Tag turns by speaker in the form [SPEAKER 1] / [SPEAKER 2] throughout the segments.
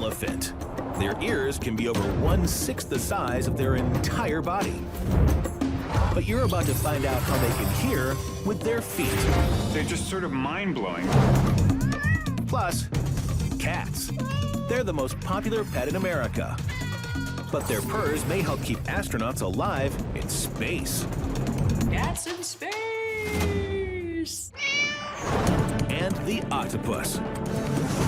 [SPEAKER 1] elephant. Their ears can be over 1/6 the size of their entire body. But you're about to find out how they can hear with their feet.
[SPEAKER 2] They're just sort of mind-blowing.
[SPEAKER 1] Plus, cats. They're the most popular pet in America. But their purrs may help keep astronauts alive in space.
[SPEAKER 3] Cats in space!
[SPEAKER 1] And the octopus.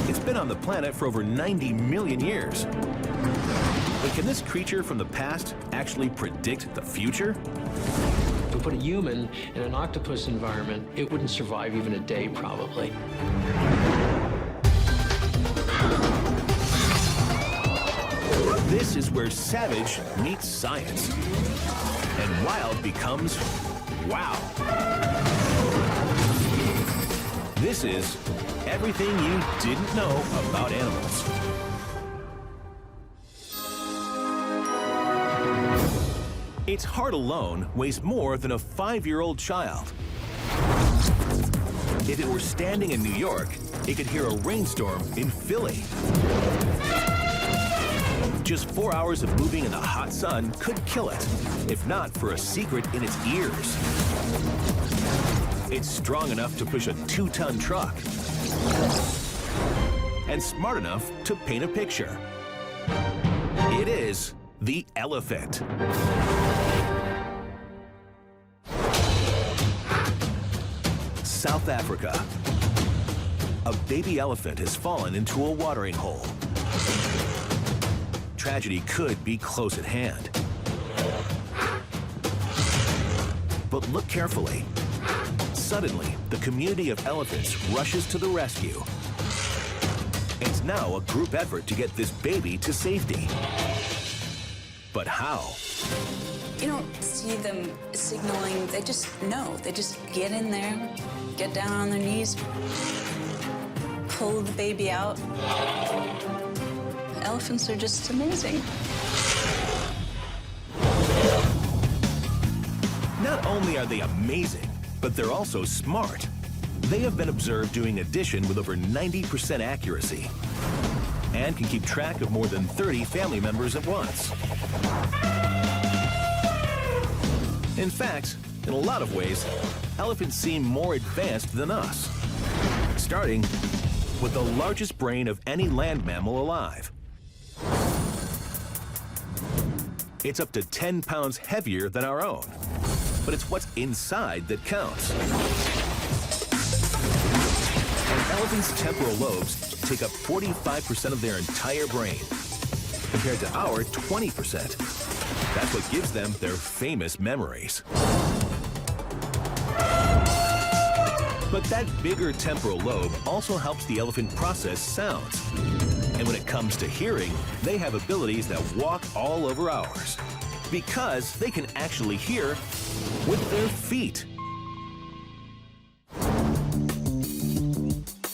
[SPEAKER 1] It's been on the planet for over 90 million years. But can this creature from the past actually predict the future?
[SPEAKER 4] If we put a human in an octopus environment, it wouldn't survive even a day, probably.
[SPEAKER 1] This is where savage meets science. And wild becomes wow. This is everything you didn't know about animals. Its heart alone weighs more than a 5-year-old child. If it were standing in New York, it could hear a rainstorm in Philly. Just 4 hours of moving in the hot sun could kill it, if not for a secret in its ears. It's strong enough to push a 2-ton truck and smart enough to paint a picture. It is the elephant. South Africa. A baby elephant has fallen into a watering hole. Tragedy could be close at hand. But look carefully. Suddenly, the community of elephants rushes to the rescue. It's now a group effort to get this baby to safety. But how?
[SPEAKER 3] You don't see them signaling, they just know. They just get in there, get down on their knees, pull the baby out. Elephants are just amazing.
[SPEAKER 1] Not only are they amazing, but they're also smart. They have been observed doing addition with over 90% accuracy and can keep track of more than 30 family members at once. In fact, in a lot of ways, elephants seem more advanced than us, starting with the largest brain of any land mammal alive. It's up to 10 pounds heavier than our own, but it's what's inside that counts. An elephant's temporal lobes take up 45% of their entire brain, compared to our 20%. That's what gives them their famous memories. But that bigger temporal lobe also helps the elephant process sounds. And when it comes to hearing, they have abilities that walk all over ours, because they can actually hear with their feet.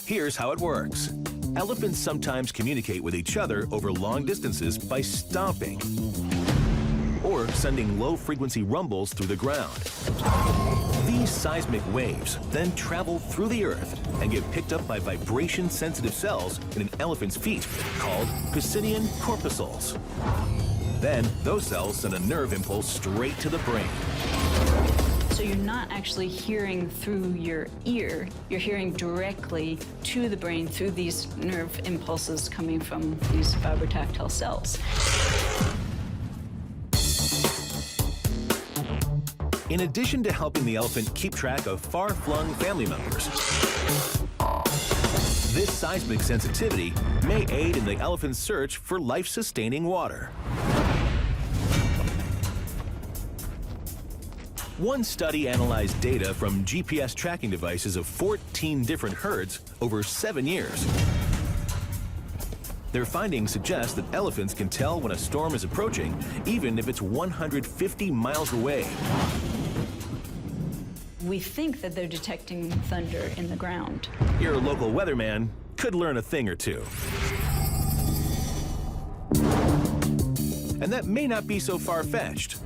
[SPEAKER 1] Here's how it works. Elephants sometimes communicate with each other over long distances by stomping or sending low-frequency rumbles through the ground. These seismic waves then travel through the earth and get picked up by vibration-sensitive cells in an elephant's feet called Pacinian corpuscles. Then, those cells send a nerve impulse straight to the brain.
[SPEAKER 3] So you're not actually hearing through your ear, you're hearing directly to the brain through these nerve impulses coming from these vibrotactile cells.
[SPEAKER 1] In addition to helping the elephant keep track of far-flung family members, this seismic sensitivity may aid in the elephant's search for life-sustaining water. One study analyzed data from GPS tracking devices of 14 different herds over 7 years. Their findings suggest that elephants can tell when a storm is approaching, even if it's 150 miles away.
[SPEAKER 3] We think that they're detecting thunder in the ground.
[SPEAKER 1] Your local weatherman could learn a thing or two. And that may not be so far-fetched.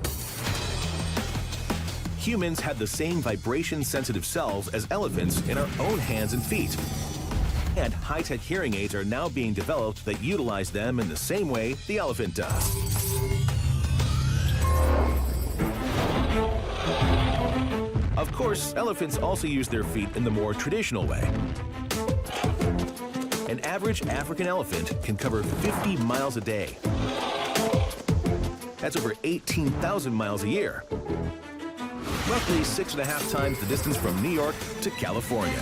[SPEAKER 1] Humans have the same vibration-sensitive cells as elephants in our own hands and feet. And high-tech hearing aids are now being developed that utilize them in the same way the elephant does. Of course, elephants also use their feet in the more traditional way. An average African elephant can cover 50 miles a day. That's over 18,000 miles a year. Roughly 6.5 times the distance from New York to California.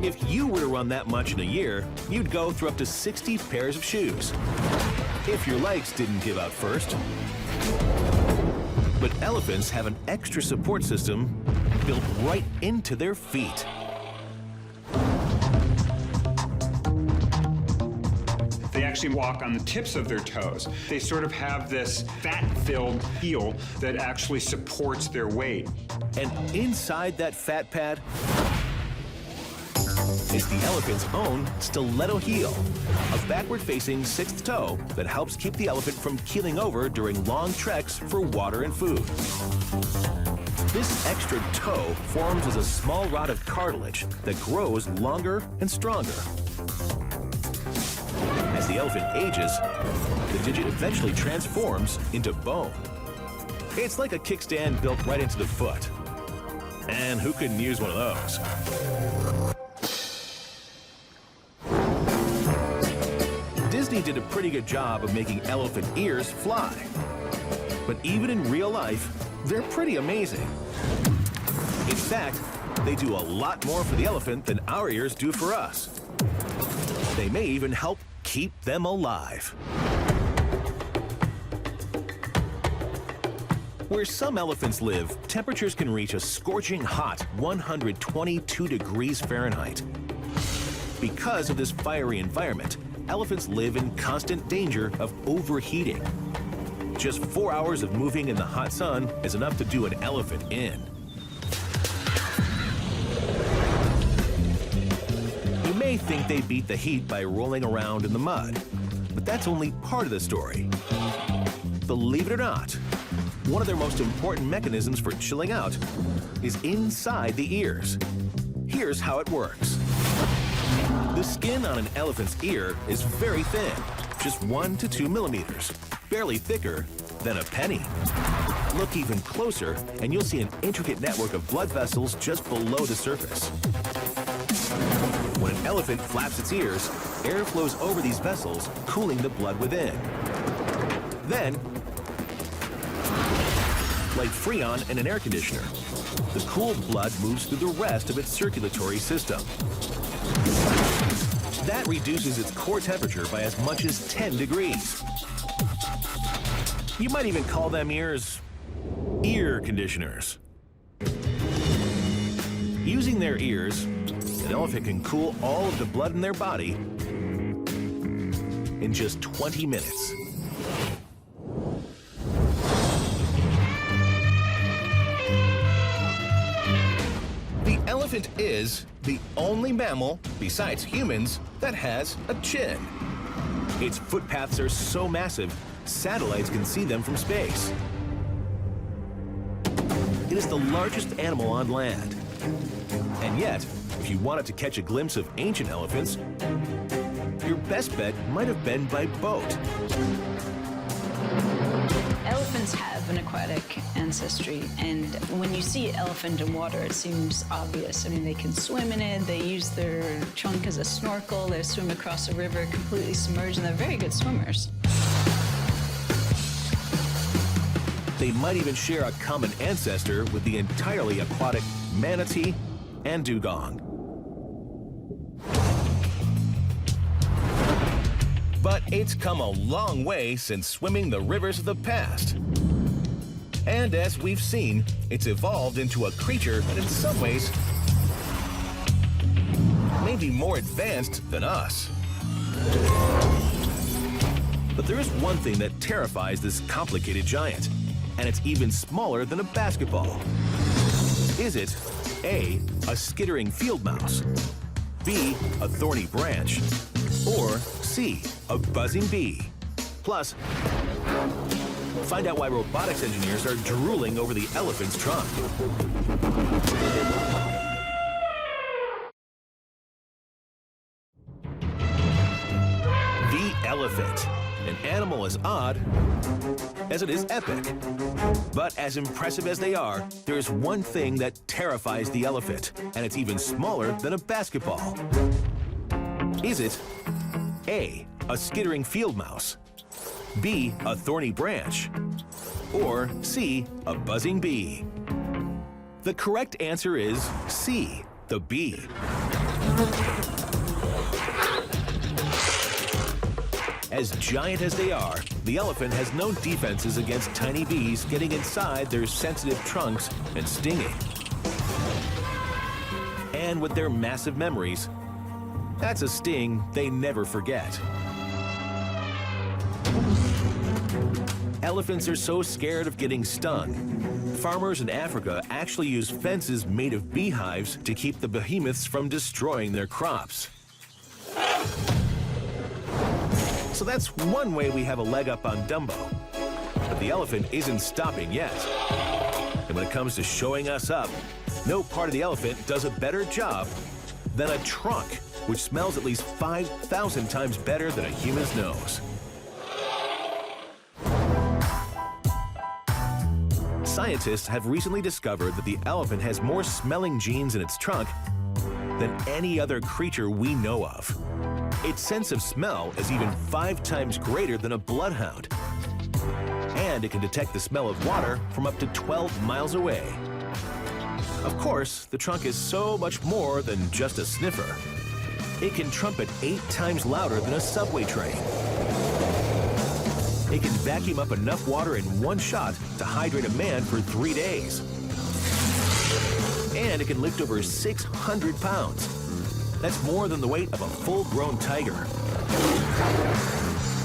[SPEAKER 1] If you were to run that much in a year, you'd go through up to 60 pairs of shoes. If your legs didn't give out first. But elephants have an extra support system built right into their feet.
[SPEAKER 2] They actually walk on the tips of their toes. They sort of have this fat-filled heel that actually supports their weight.
[SPEAKER 1] And inside that fat pad is the elephant's own stiletto heel, a backward-facing sixth toe that helps keep the elephant from keeling over during long treks for water and food. This extra toe forms as a small rod of cartilage that grows longer and stronger. As the elephant ages, the digit eventually transforms into bone. It's like a kickstand built right into the foot. And who couldn't use one of those? Disney did a pretty good job of making elephant ears fly. But even in real life, they're pretty amazing. In fact, they do a lot more for the elephant than our ears do for us. They may even help keep them alive. Where some elephants live, temperatures can reach a scorching hot 122 degrees Fahrenheit. Because of this fiery environment, elephants live in constant danger of overheating. Just 4 hours of moving in the hot sun is enough to do an elephant in. You may think they beat the heat by rolling around in the mud, but that's only part of the story. Believe it or not, one of their most important mechanisms for chilling out is inside the ears. Here's how it works. The skin on an elephant's ear is very thin, just 1 to 2 millimeters, barely thicker than a penny. Look even closer, and you'll see an intricate network of blood vessels just below the surface. When an elephant flaps its ears, air flows over these vessels, cooling the blood within. Then, like Freon in an air conditioner, the cooled blood moves through the rest of its circulatory system. That reduces its core temperature by as much as 10 degrees. You might even call them ears ear conditioners. Using their ears, an elephant can cool all of the blood in their body in just 20 minutes. The elephant is the only mammal, besides humans, that has a chin. Its footpaths are so massive, satellites can see them from space. It is the largest animal on land. And yet, if you wanted to catch a glimpse of ancient elephants, your best bet might have been by boat.
[SPEAKER 3] Elephants have an aquatic ancestry, and when you see an elephant in water, it seems obvious. I mean, they can swim in it, they use their trunk as a snorkel, they swim across a river completely submerged, and they're very good swimmers.
[SPEAKER 1] They might even share a common ancestor with the entirely aquatic manatee and dugong. But it's come a long way since swimming the rivers of the past. And as we've seen, it's evolved into a creature that in some ways may be more advanced than us. But there is one thing that terrifies this complicated giant, and it's even smaller than a basketball. Is it A, a skittering field mouse, B, a thorny branch, or C, a buzzing bee? Plus, find out why robotics engineers are drooling over the elephant's trunk. elephant. An animal as odd as it is epic. But as impressive as they are, there's one thing that terrifies the elephant, and it's even smaller than a basketball. Is it A, a skittering field mouse, B, a thorny branch, or C, a buzzing bee? The correct answer is C, the bee. As giant as they are, the elephant has no defenses against tiny bees getting inside their sensitive trunks and stinging. And with their massive memories, that's a sting they never forget. Elephants are so scared of getting stung. Farmers in Africa actually use fences made of beehives to keep the behemoths from destroying their crops. So that's one way we have a leg up on Dumbo. But the elephant isn't stopping yet. And when it comes to showing us up, no part of the elephant does a better job than a trunk, which smells at least 5,000 times better than a human's nose. Scientists have recently discovered that the elephant has more smelling genes in its trunk than any other creature we know of. Its sense of smell is even 5 times greater than a bloodhound. And it can detect the smell of water from up to 12 miles away. Of course, the trunk is so much more than just a sniffer. It can trumpet 8 times louder than a subway train. It can vacuum up enough water in one shot to hydrate a man for 3 days. And it can lift over 600 pounds. That's more than the weight of a full-grown tiger.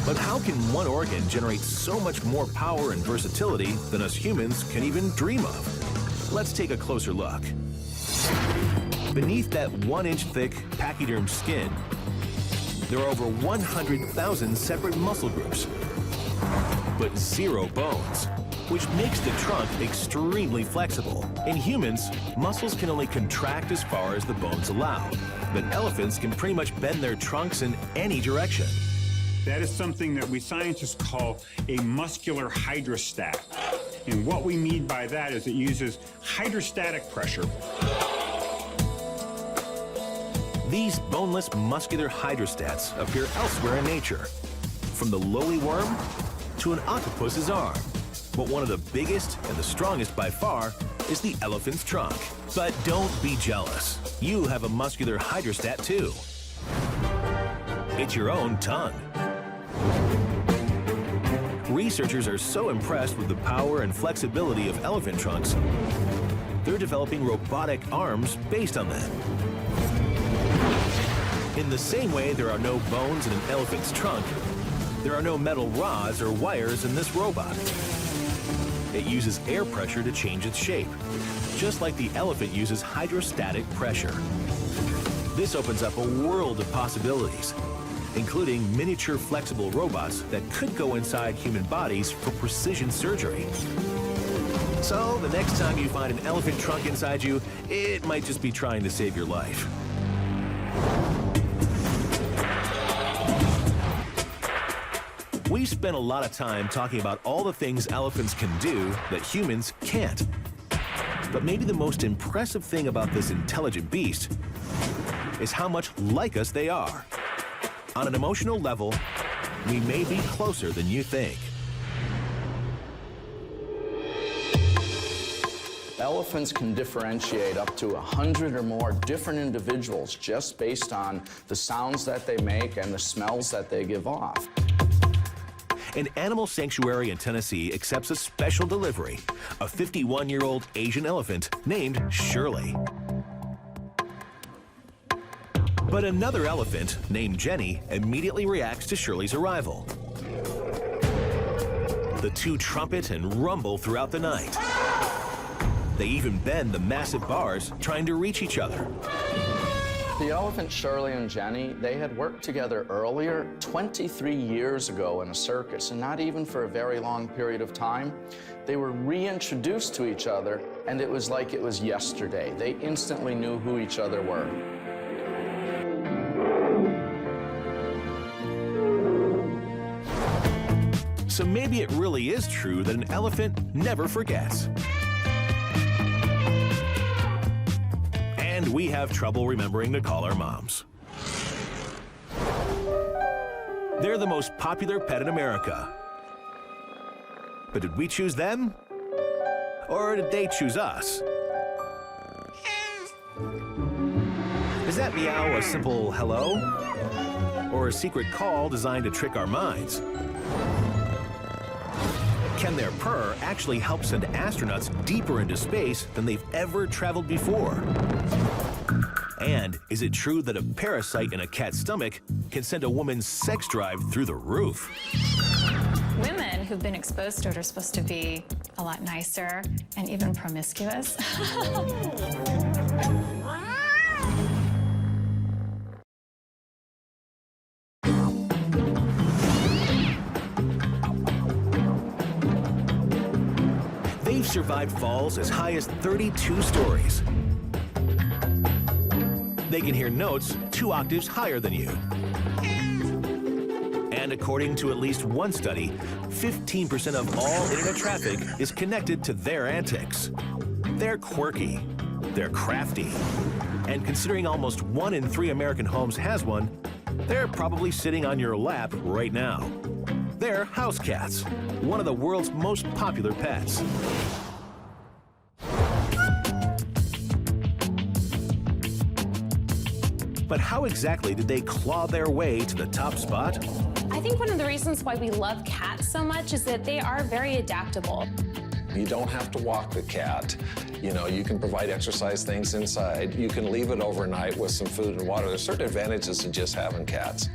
[SPEAKER 1] But how can one organ generate so much more power and versatility than us humans can even dream of? Let's take a closer look. Beneath that 1-inch thick pachyderm skin, there are over 100,000 separate muscle groups, but 0 bones, which makes the trunk extremely flexible. In humans, muscles can only contract as far as the bones allow, but elephants can pretty much bend their trunks in any direction.
[SPEAKER 2] That is something that we scientists call a muscular hydrostat. And what we mean by that is it uses hydrostatic pressure.
[SPEAKER 1] These boneless muscular hydrostats appear elsewhere in nature, from the lowly worm to an octopus's arm. But one of the biggest and the strongest by far is the elephant's trunk. But don't be jealous. You have a muscular hydrostat too. It's your own tongue. Researchers are so impressed with the power and flexibility of elephant trunks, they're developing robotic arms based on them. In the same way there are no bones in an elephant's trunk, there are no metal rods or wires in this robot. It uses air pressure to change its shape, just like the elephant uses hydrostatic pressure. This opens up a world of possibilities, including miniature flexible robots that could go inside human bodies for precision surgery. So the next time you find an elephant trunk inside you, it might just be trying to save your life. We spent a lot of time talking about all the things elephants can do that humans can't. But maybe the most impressive thing about this intelligent beast is how much like us they are. On an emotional level, we may be closer than you think.
[SPEAKER 5] Elephants can differentiate up to 100 or more different individuals just based on the sounds that they make and the smells that they give off.
[SPEAKER 1] An animal sanctuary in Tennessee accepts a special delivery, a 51-year-old Asian elephant named Shirley. But another elephant, named Jenny, immediately reacts to Shirley's arrival. The two trumpet and rumble throughout the night. They even bend the massive bars trying to reach each other.
[SPEAKER 5] The elephant Shirley and Jenny, they had worked together earlier, 23 years ago in a circus, and not even for a very long period of time. They were reintroduced to each other, and it was like it was yesterday. They instantly knew who each other were.
[SPEAKER 1] So maybe it really is true that an elephant never forgets. And we have trouble remembering to call our moms. They're the most popular pet in America. But did we choose them? Or did they choose us? Is that meow a simple hello? Or a secret call designed to trick our minds? Can their purr actually help send astronauts deeper into space than they've ever traveled before? And is it true that a parasite in a cat's stomach can send a woman's sex drive through the roof?
[SPEAKER 6] Women who've been exposed to it are supposed to be a lot nicer and even promiscuous.
[SPEAKER 1] They've survived falls as high as 32 stories. They can hear notes 2 octaves higher than you. And according to at least one study, 15% of all internet traffic is connected to their antics. They're quirky, they're crafty, and considering almost 1 in 3 American homes has one, they're probably sitting on your lap right now. They're house cats, one of the world's most popular pets. But how exactly did they claw their way to the top spot?
[SPEAKER 7] I think one of the reasons why we love cats so much is that they are very adaptable.
[SPEAKER 8] You don't have to walk the cat. You know, you can provide exercise things inside. You can leave it overnight with some food and water. There's certain advantages to just having cats.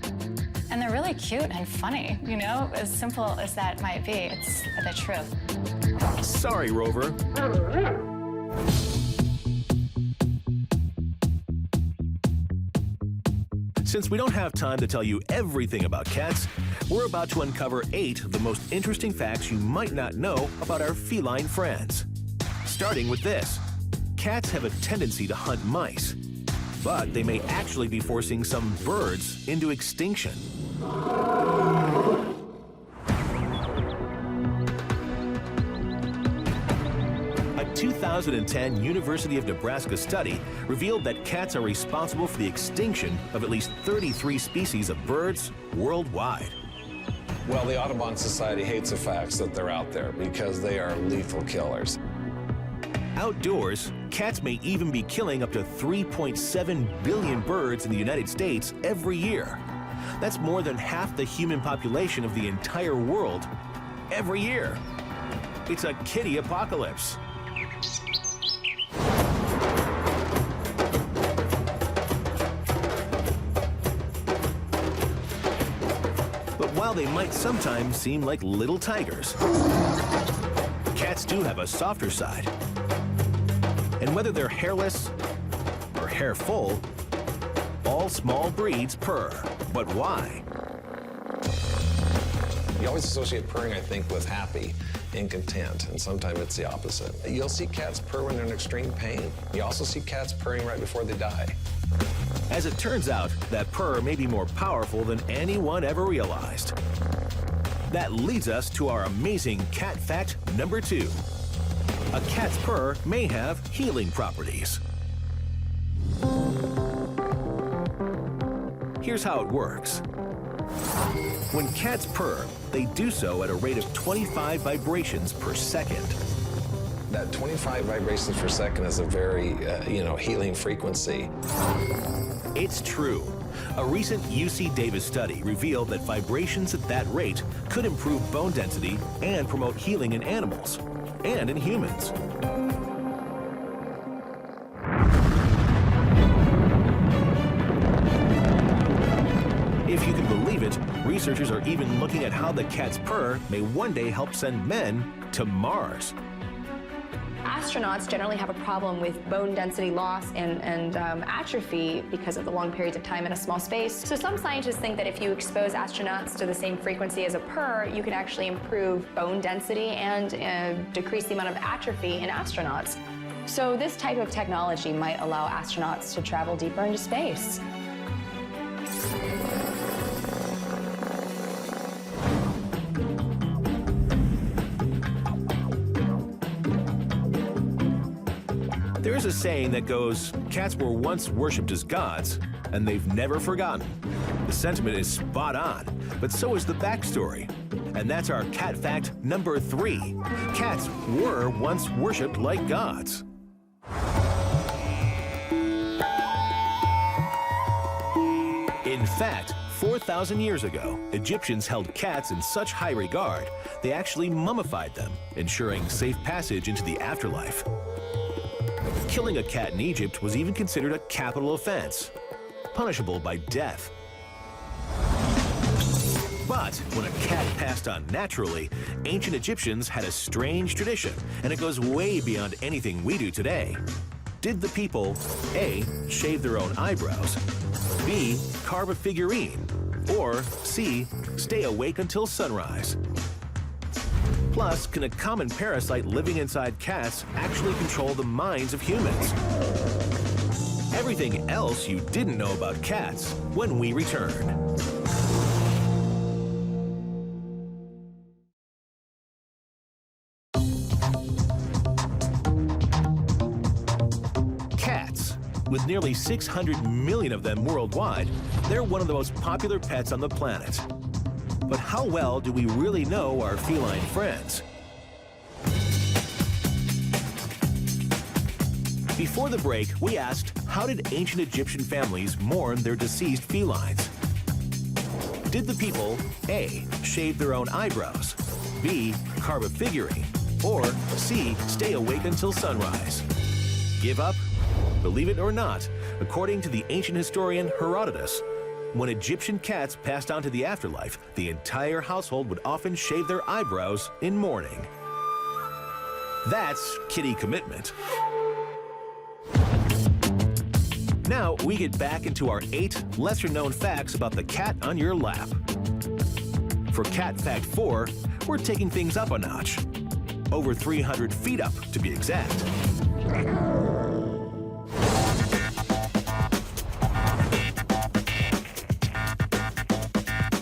[SPEAKER 6] And they're really cute and funny, you know? As simple as that might be, it's the truth.
[SPEAKER 1] Sorry, Rover. Since we don't have time to tell you everything about cats, we're about to uncover 8 of the most interesting facts you might not know about our feline friends. Starting with this. Cats have a tendency to hunt mice, but they may actually be forcing some birds into extinction. A 2010 University of Nebraska study revealed that cats are responsible for the extinction of at least 33 species of birds worldwide.
[SPEAKER 8] Well, the Audubon Society hates the facts that they're out there because they are lethal killers.
[SPEAKER 1] Outdoors, cats may even be killing up to 3.7 billion birds in the United States every year. That's more than half the human population of the entire world every year. It's a kitty apocalypse. But while they might sometimes seem like little tigers, cats do have a softer side. And whether they're hairless or hairful, all small breeds purr. But why?
[SPEAKER 8] You always associate purring, I think, with happy and content, and sometimes it's the opposite. You'll see cats purr when they're in extreme pain. You also see cats purring right before they die.
[SPEAKER 1] As it turns out, that purr may be more powerful than anyone ever realized. That leads us to our amazing cat fact number 2. A cat's purr may have healing properties. Here's how it works. When cats purr, they do so at a rate of 25 vibrations per second.
[SPEAKER 8] That 25 vibrations per second is a very, healing frequency.
[SPEAKER 1] It's true. A recent UC Davis study revealed that vibrations at that rate could improve bone density and promote healing in animals and in humans. If you can believe it, researchers are even looking at how the cat's purr may one day help send men to Mars.
[SPEAKER 9] Astronauts generally have a problem with bone density loss and atrophy because of the long periods of time in a small space. So some scientists think that if you expose astronauts to the same frequency as a purr, you can actually improve bone density and decrease the amount of atrophy in astronauts. So this type of technology might allow astronauts to travel deeper into space.
[SPEAKER 1] saying that goes, cats were once worshipped as gods, and they've never forgotten. The sentiment is spot on, but so is the backstory. And that's our cat fact number 3. Cats were once worshipped like gods. In fact, 4,000 years ago, Egyptians held cats in such high regard, they actually mummified them, ensuring safe passage into the afterlife. Killing a cat in Egypt was even considered a capital offense, punishable by death. But when a cat passed on naturally, ancient Egyptians had a strange tradition, and it goes way beyond anything we do today. Did the people A, shave their own eyebrows, B, carve a figurine, or C, stay awake until sunrise? Plus, can a common parasite living inside cats actually control the minds of humans? Everything else you didn't know about cats when we return. Cats. With nearly 600 million of them worldwide, they're one of the most popular pets on the planet. But how well do we really know our feline friends? Before the break, we asked, how did ancient Egyptian families mourn their deceased felines? Did the people A, shave their own eyebrows, B, carve a figurine, or C, stay awake until sunrise? Give up? Believe it or not, according to the ancient historian Herodotus, when Egyptian cats passed on to the afterlife, the entire household would often shave their eyebrows in mourning. That's kitty commitment. Now we get back into our 8 lesser-known facts about the cat on your lap. For Cat Fact 4, we're taking things up a notch. Over 300 feet up, to be exact.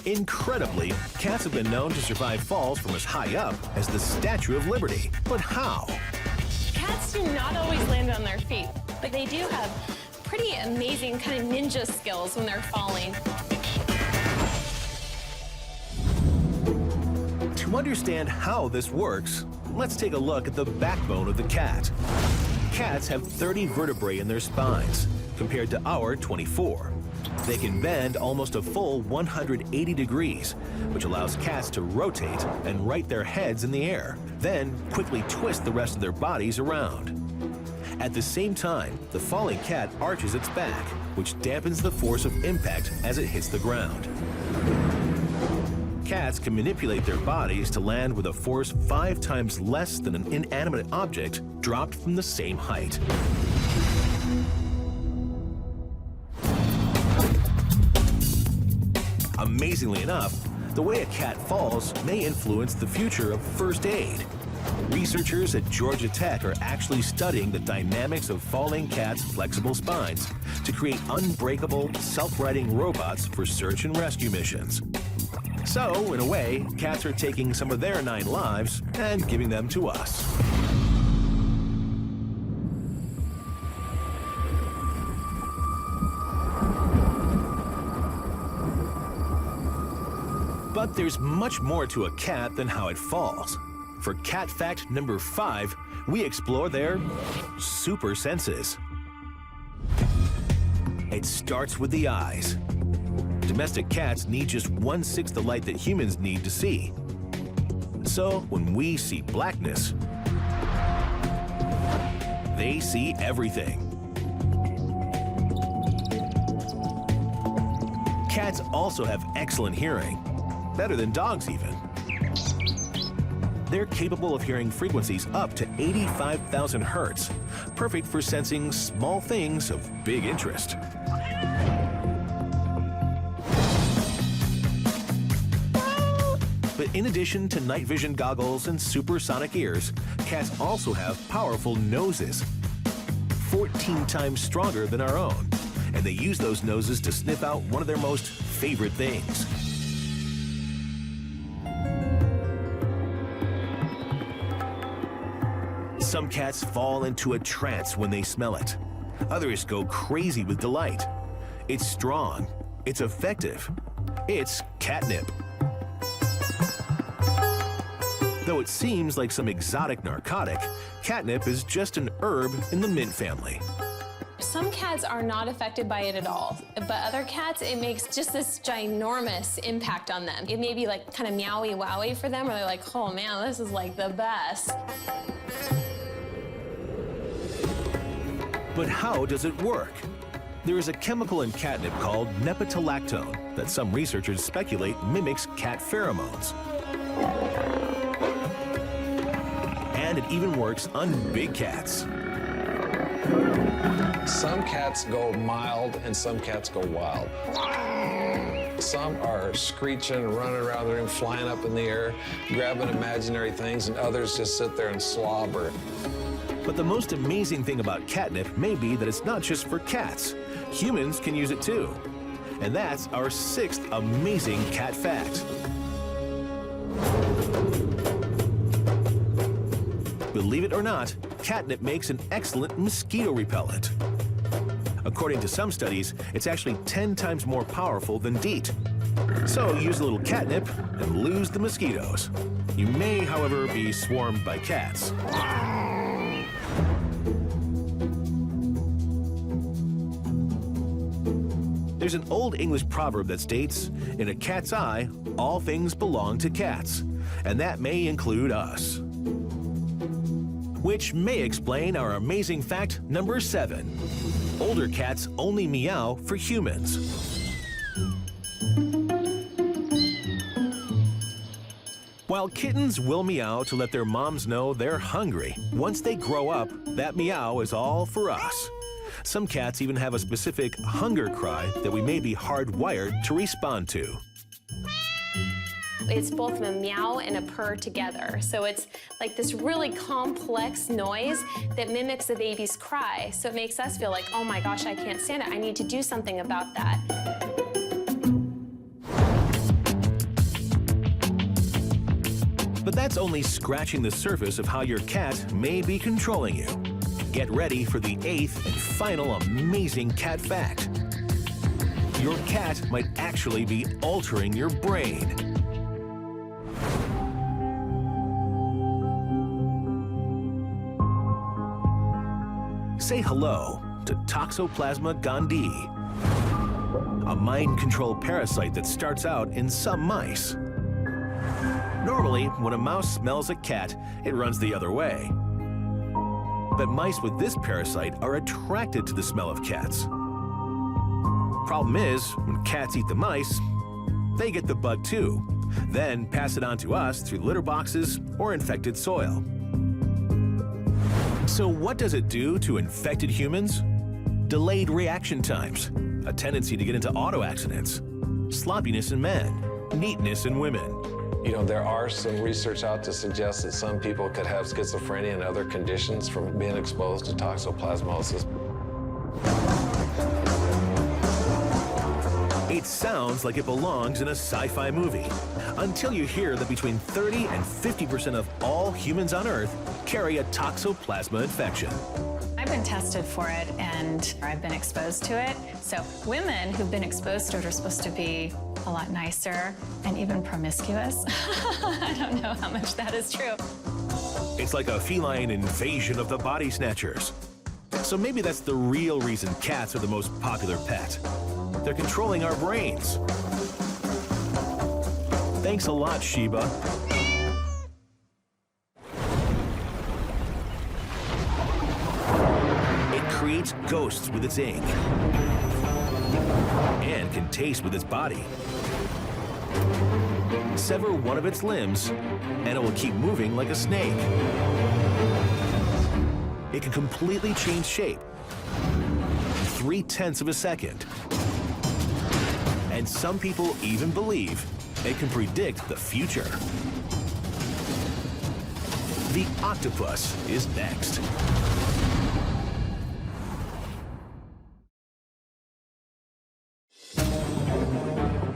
[SPEAKER 1] Incredibly, cats have been known to survive falls from as high up as the Statue of Liberty. But how?
[SPEAKER 7] Cats do not always land on their feet, but they do have pretty amazing kind of ninja skills when they're falling.
[SPEAKER 1] To understand how this works, let's take a look at the backbone of the cat. Cats have 30 vertebrae in their spines, compared to our 24. They can bend almost a full 180 degrees, which allows cats to rotate and right their heads in the air, then quickly twist the rest of their bodies around. At the same time, the falling cat arches its back, which dampens the force of impact as it hits the ground. Cats can manipulate their bodies to land with a force 5 times less than an inanimate object dropped from the same height. Amazingly enough, the way a cat falls may influence the future of first aid. Researchers at Georgia Tech are actually studying the dynamics of falling cats' flexible spines to create unbreakable, self-righting robots for search and rescue missions. So, in a way, cats are taking some of their 9 lives and giving them to us. But there's much more to a cat than how it falls. For Cat Fact number 5, we explore their super senses. It starts with the eyes. Domestic cats need just 1/6 the light that humans need to see. So when we see blackness, they see everything. Cats also have excellent hearing. Better than dogs even. They're capable of hearing frequencies up to 85,000 hertz, perfect for sensing small things of big interest. But in addition to night vision goggles and supersonic ears, cats also have powerful noses, 14 times stronger than our own, and they use those noses to sniff out one of their most favorite things. Some Some cats fall into a trance when they smell it. Others go crazy with delight. It's strong. It's effective. It's catnip. Though it seems like some exotic narcotic, catnip is just an herb in the mint family.
[SPEAKER 7] Some cats are not affected by it at all, but other cats, it makes just this ginormous impact on them. It may be like kind of meowy wowy for them, or they're like, oh man, this is like the best.
[SPEAKER 1] But how does it work? There is a chemical in catnip called nepetalactone that some researchers speculate mimics cat pheromones. And it even works on big cats.
[SPEAKER 8] Some cats go mild and some cats go wild. Some are screeching, running around the room, flying up in the air, grabbing imaginary things, and others just sit there and slobber.
[SPEAKER 1] But the most amazing thing about catnip may be that it's not just for cats. Humans can use it too. And that's our 6th amazing cat fact. Believe it or not, catnip makes an excellent mosquito repellent. According to some studies, it's actually 10 times more powerful than DEET. So use a little catnip and lose the mosquitoes. You may, however, be swarmed by cats. There's an old English proverb that states, "In a cat's eye, all things belong to cats," and that may include us. Which may explain our amazing fact number 7. Older cats only meow for humans. While kittens will meow to let their moms know they're hungry, once they grow up, that meow is all for us. Some cats even have a specific hunger cry that we may be hardwired to respond to.
[SPEAKER 7] It's both a meow and a purr together. So it's like this really complex noise that mimics a baby's cry. So it makes us feel like, oh my gosh, I can't stand it. I need to do something about that.
[SPEAKER 1] But that's only scratching the surface of how your cat may be controlling you. Get ready for the 8th and final amazing cat fact. Your cat might actually be altering your brain. Say hello to Toxoplasma gondii, a mind-control parasite that starts out in some mice. Normally, when a mouse smells a cat, it runs the other way. But mice with this parasite are attracted to the smell of cats. Problem is, when cats eat the mice, they get the bug too, then pass it on to us through litter boxes or infected soil. So what does it do to infected humans? Delayed reaction times, a tendency to get into auto accidents, sloppiness in men, neatness in women.
[SPEAKER 8] You know, there are some research out to suggest that some people could have schizophrenia and other conditions from being exposed to toxoplasmosis.
[SPEAKER 1] It sounds like it belongs in a sci-fi movie, until you hear that between 30 and 50% of all humans on Earth carry a toxoplasma infection.
[SPEAKER 6] I've been tested for it and I've been exposed to it. So women who've been exposed to it are supposed to be a lot nicer and even promiscuous. I don't know how much that is true.
[SPEAKER 1] It's like a feline invasion of the body snatchers. So maybe that's the real reason cats are the most popular pet. They're controlling our brains. Thanks a lot, Sheba. It creates ghosts with its ink and can taste with its body. Sever one of its limbs, and it will keep moving like a snake. It can completely change shape, 0.3 of a second. And some people even believe it can predict the future. The octopus is next.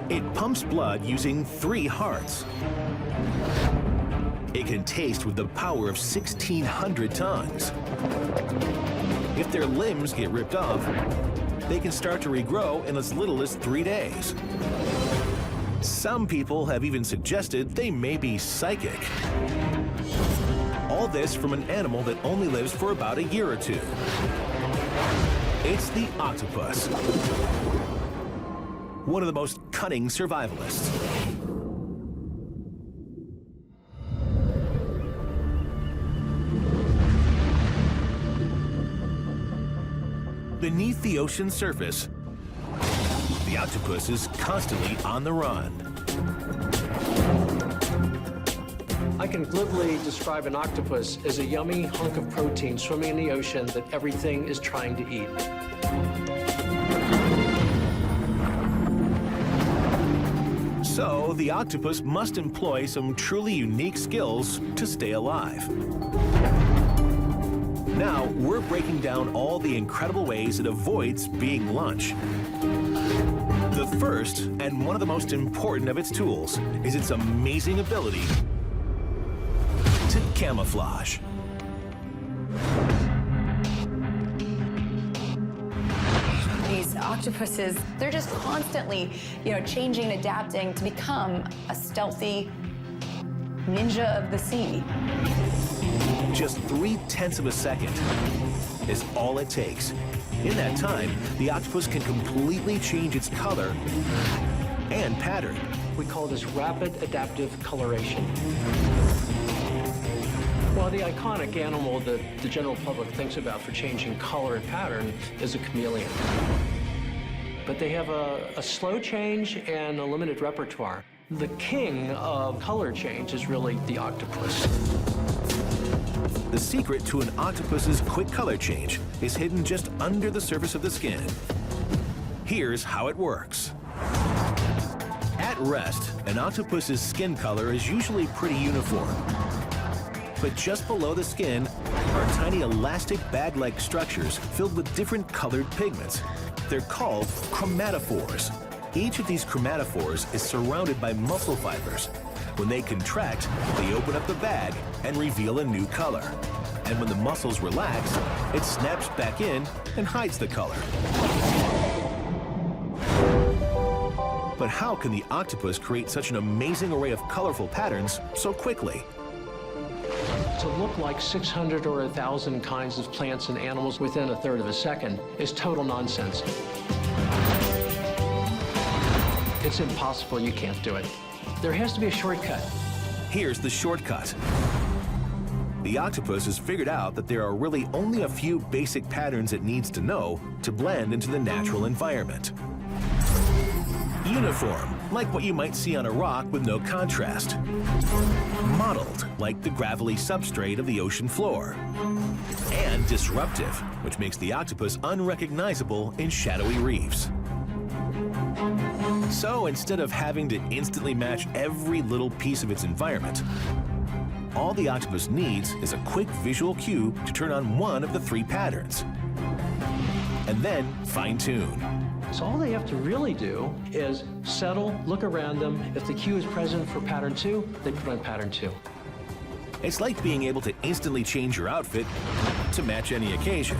[SPEAKER 1] It pumps blood using 3 hearts. It can taste with the power of 1,600 tongues. If their limbs get ripped off, they can start to regrow in as little as 3 days. Some people have even suggested they may be psychic. All this from an animal that only lives for about a year or two. It's the octopus, one of the most cunning survivalists. Beneath the ocean's surface, the octopus is constantly on the run.
[SPEAKER 4] I can glibly describe an octopus as a yummy hunk of protein swimming in the ocean that everything is trying to eat.
[SPEAKER 1] So the octopus must employ some truly unique skills to stay alive. Now, we're breaking down all the incredible ways it avoids being lunch. The first, and one of the most important of its tools, is its amazing ability to camouflage.
[SPEAKER 9] These octopuses, they're just constantly, changing and adapting to become a stealthy ninja of the sea.
[SPEAKER 1] Just 0.3 of a second is all it takes. In that time, the octopus can completely change its color and pattern.
[SPEAKER 4] We call this rapid adaptive coloration. Well, the iconic animal that the general public thinks about for changing color and pattern is a chameleon. But they have a slow change and a limited repertoire. The king of color change is really the octopus.
[SPEAKER 1] The secret to an octopus's quick color change is hidden just under the surface of the skin. Here's how it works. At rest, an octopus's skin color is usually pretty uniform. But just below the skin are tiny elastic bag-like structures filled with different colored pigments. They're called chromatophores. Each of these chromatophores is surrounded by muscle fibers. When they contract, they open up the bag and reveal a new color. And when the muscles relax, it snaps back in and hides the color. But how can the octopus create such an amazing array of colorful patterns so quickly?
[SPEAKER 4] To look like 600 or 1,000 kinds of plants and animals within 1/3 of a second is total nonsense. It's impossible, you can't do it. There has to be a shortcut.
[SPEAKER 1] Here's the shortcut. The octopus has figured out that there are really only a few basic patterns it needs to know to blend into the natural environment. Uniform, like what you might see on a rock with no contrast. Mottled, like the gravelly substrate of the ocean floor. And disruptive, which makes the octopus unrecognizable in shadowy reefs. So instead of having to instantly match every little piece of its environment, all the octopus needs is a quick visual cue to turn on one of the 3 patterns, and then fine-tune.
[SPEAKER 4] So all they have to really do is settle, look around them. If the cue is present for pattern 2, they put on pattern 2.
[SPEAKER 1] It's like being able to instantly change your outfit to match any occasion.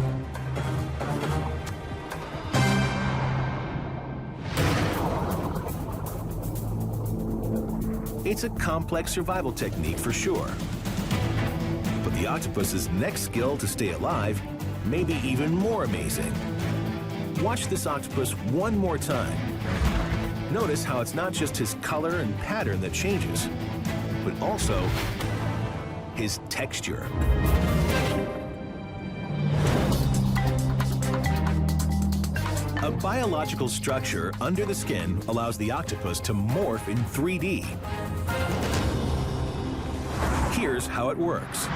[SPEAKER 1] It's a complex survival technique for sure. But the octopus's next skill to stay alive may be even more amazing. Watch this octopus one more time. Notice how it's not just his color and pattern that changes, but also his texture. A biological structure under the skin allows the octopus to morph in 3D. Here's how it works.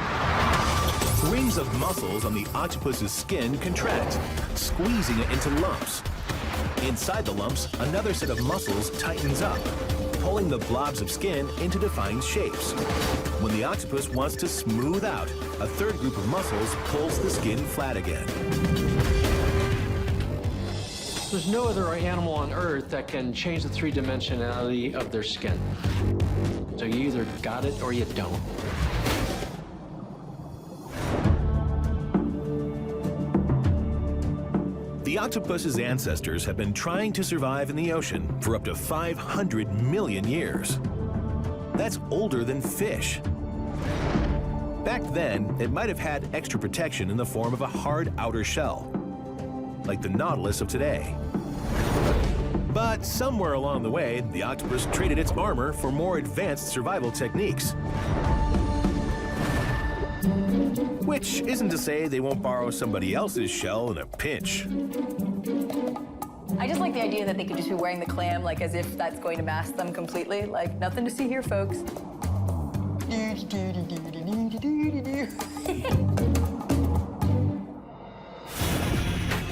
[SPEAKER 1] Rings of muscles on the octopus's skin contract, squeezing it into lumps. Inside the lumps, another set of muscles tightens up, pulling the blobs of skin into defined shapes. When the octopus wants to smooth out, a third group of muscles pulls the skin flat again.
[SPEAKER 4] There's no other animal on Earth that can change the 3-dimensionality of their skin. So you either got it or you don't.
[SPEAKER 1] The octopus's ancestors have been trying to survive in the ocean for up to 500 million years. That's older than fish. Back then, it might have had extra protection in the form of a hard outer shell, like the Nautilus of today. But somewhere along the way, the octopus traded its armor for more advanced survival techniques. Which isn't to say they won't borrow somebody else's shell in a pinch.
[SPEAKER 10] I just like the idea that they could just be wearing the clam like as if that's going to mask them completely. Like, nothing to see here, folks.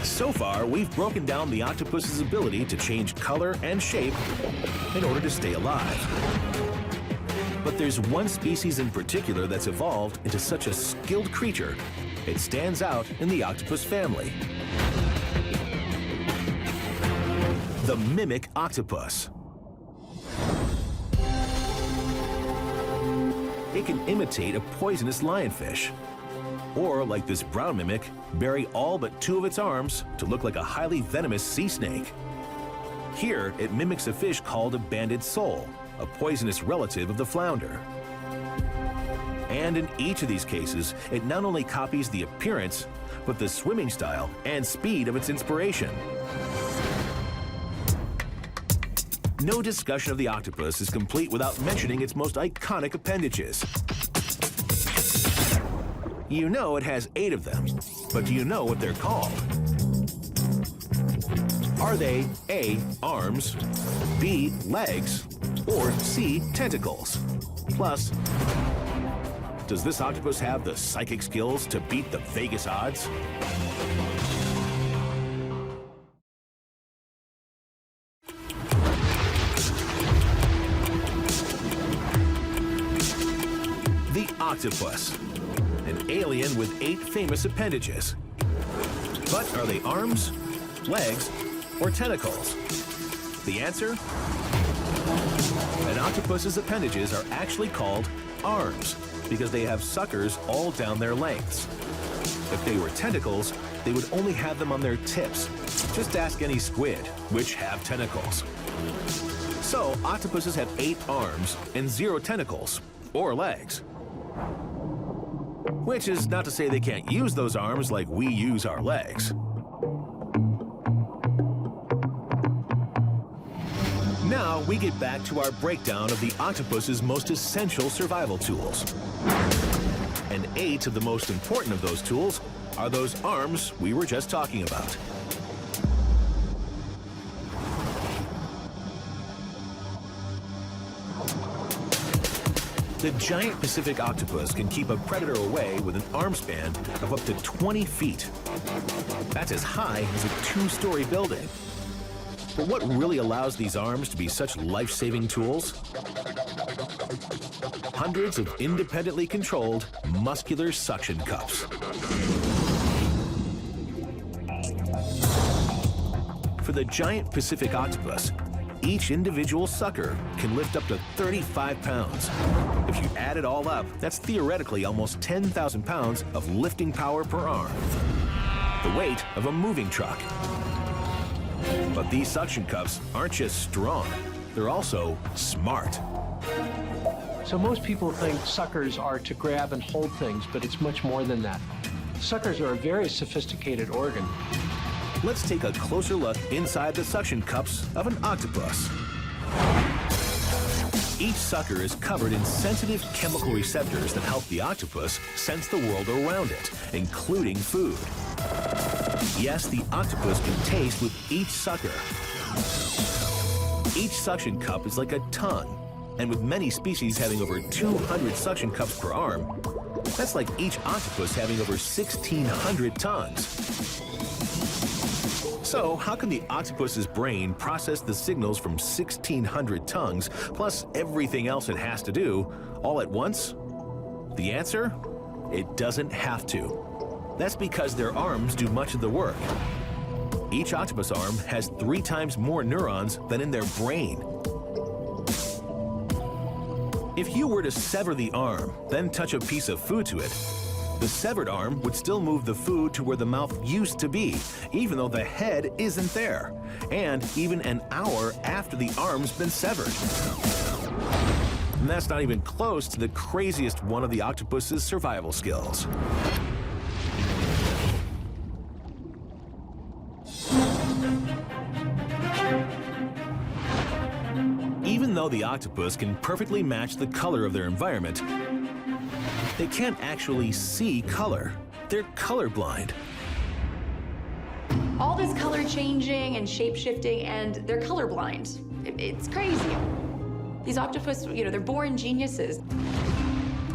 [SPEAKER 1] So far, we've broken down the octopus's ability to change color and shape in order to stay alive. But there's one species in particular that's evolved into such a skilled creature, it stands out in the octopus family. The mimic octopus. It can imitate a poisonous lionfish, or, like this brown mimic, bury all but 2 of its arms to look like a highly venomous sea snake. Here, it mimics a fish called a banded sole, a poisonous relative of the flounder. And in each of these cases, it not only copies the appearance, but the swimming style and speed of its inspiration. No discussion of the octopus is complete without mentioning its most iconic appendages. You know it has 8 of them, but do you know what they're called? Are they A, arms, B, legs, or C, tentacles? Plus, does this octopus have the psychic skills to beat the Vegas odds? The octopus, an alien with 8 famous appendages. But are they arms, legs, or tentacles? The answer? An octopus's appendages are actually called arms because they have suckers all down their lengths. If they were tentacles, they would only have them on their tips. Just ask any squid, which have tentacles. So, octopuses have 8 arms and 0 tentacles, or legs. Which is not to say they can't use those arms like we use our legs. Now we get back to our breakdown of the octopus's most essential survival tools. And 8 of the most important of those tools are those arms we were just talking about. The giant Pacific octopus can keep a predator away with an arm span of up to 20 feet. That's as high as a 2-story building. But what really allows these arms to be such life-saving tools? Hundreds of independently controlled, muscular suction cups. For the giant Pacific octopus, each individual sucker can lift up to 35 pounds. If you add it all up, that's theoretically almost 10,000 pounds of lifting power per arm. The weight of a moving truck. But these suction cups aren't just strong, they're also smart.
[SPEAKER 4] So most people think suckers are to grab and hold things, but it's much more than that. Suckers are a very sophisticated organ.
[SPEAKER 1] Let's take a closer look inside the suction cups of an octopus. Each sucker is covered in sensitive chemical receptors that help the octopus sense the world around it, including food. Yes, the octopus can taste with each sucker. Each suction cup is like a tongue, and with many species having over 200 suction cups per arm, that's like each octopus having over 1,600 tongues. So, how can the octopus's brain process the signals from 1,600 tongues, plus everything else it has to do, all at once? The answer? It doesn't have to. That's because their arms do much of the work. Each octopus arm has 3 times more neurons than in their brain. If you were to sever the arm, then touch a piece of food to it, the severed arm would still move the food to where the mouth used to be, even though the head isn't there, and even an hour after the arm's been severed. And that's not even close to the craziest one of the octopus's survival skills. Even though the octopus can perfectly match the color of their environment, they can't actually see color. They're colorblind.
[SPEAKER 9] All this color changing and shape shifting, and they're colorblind. It's crazy. These octopus, they're born geniuses.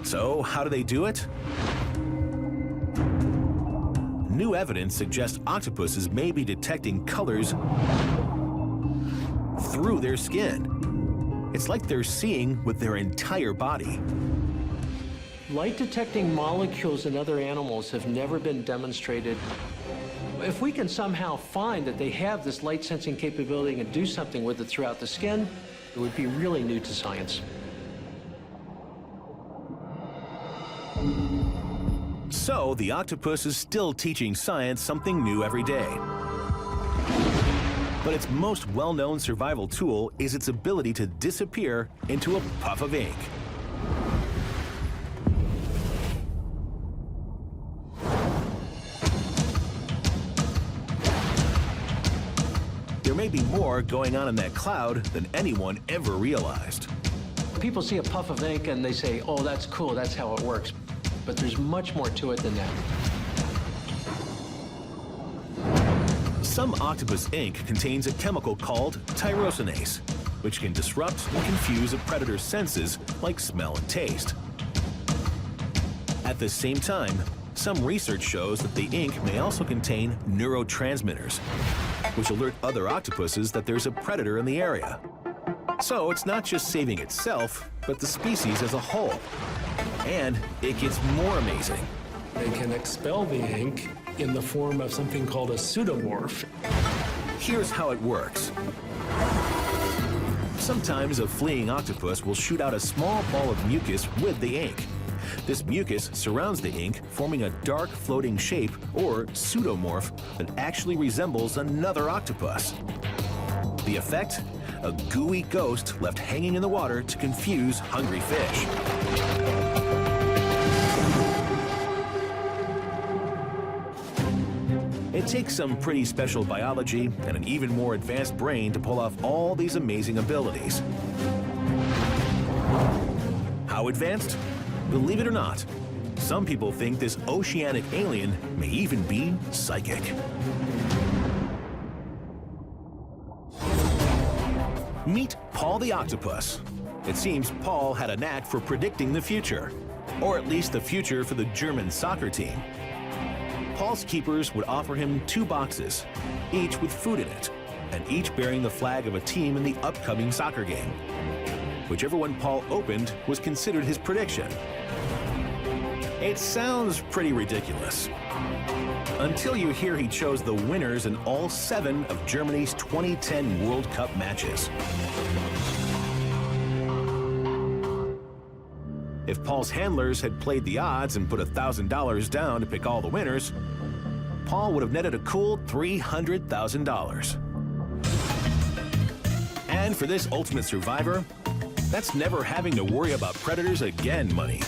[SPEAKER 1] So how do they do it? New evidence suggests octopuses may be detecting colors through their skin. It's like they're seeing with their entire body.
[SPEAKER 4] Light-detecting molecules in other animals have never been demonstrated. If we can somehow find that they have this light-sensing capability and do something with it throughout the skin, it would be really new to science.
[SPEAKER 1] So the octopus is still teaching science something new every day. But its most well-known survival tool is its ability to disappear into a puff of ink. There may be more going on in that cloud than anyone ever realized.
[SPEAKER 4] People see a puff of ink and they say, oh, that's cool, that's how it works. But there's much more to it than that.
[SPEAKER 1] Some octopus ink contains a chemical called tyrosinase, which can disrupt and confuse a predator's senses like smell and taste. At the same time, some research shows that the ink may also contain neurotransmitters, which alert other octopuses that there's a predator in the area. So it's not just saving itself, but the species as a whole. And it gets more amazing.
[SPEAKER 11] They can expel the ink in the form of something called a pseudomorph.
[SPEAKER 1] Here's how it works. Sometimes a fleeing octopus will shoot out a small ball of mucus with the ink. This mucus surrounds the ink, forming a dark floating shape, or pseudomorph, that actually resembles another octopus. The effect? A gooey ghost left hanging in the water to confuse hungry fish. It takes some pretty special biology and an even more advanced brain to pull off all these amazing abilities. How advanced? Believe it or not, some people think this oceanic alien may even be psychic. Meet Paul the octopus. It seems Paul had a knack for predicting the future, or at least the future for the German soccer team. Paul's keepers would offer him 2 boxes, each with food in it, and each bearing the flag of a team in the upcoming soccer game. Whichever one Paul opened was considered his prediction. It sounds pretty ridiculous. Until you hear he chose the winners in all 7 of Germany's 2010 World Cup matches. If Paul's handlers had played the odds and put $1,000 down to pick all the winners, Paul would have netted a cool $300,000. And for this ultimate survivor, that's never having to worry about predators again money.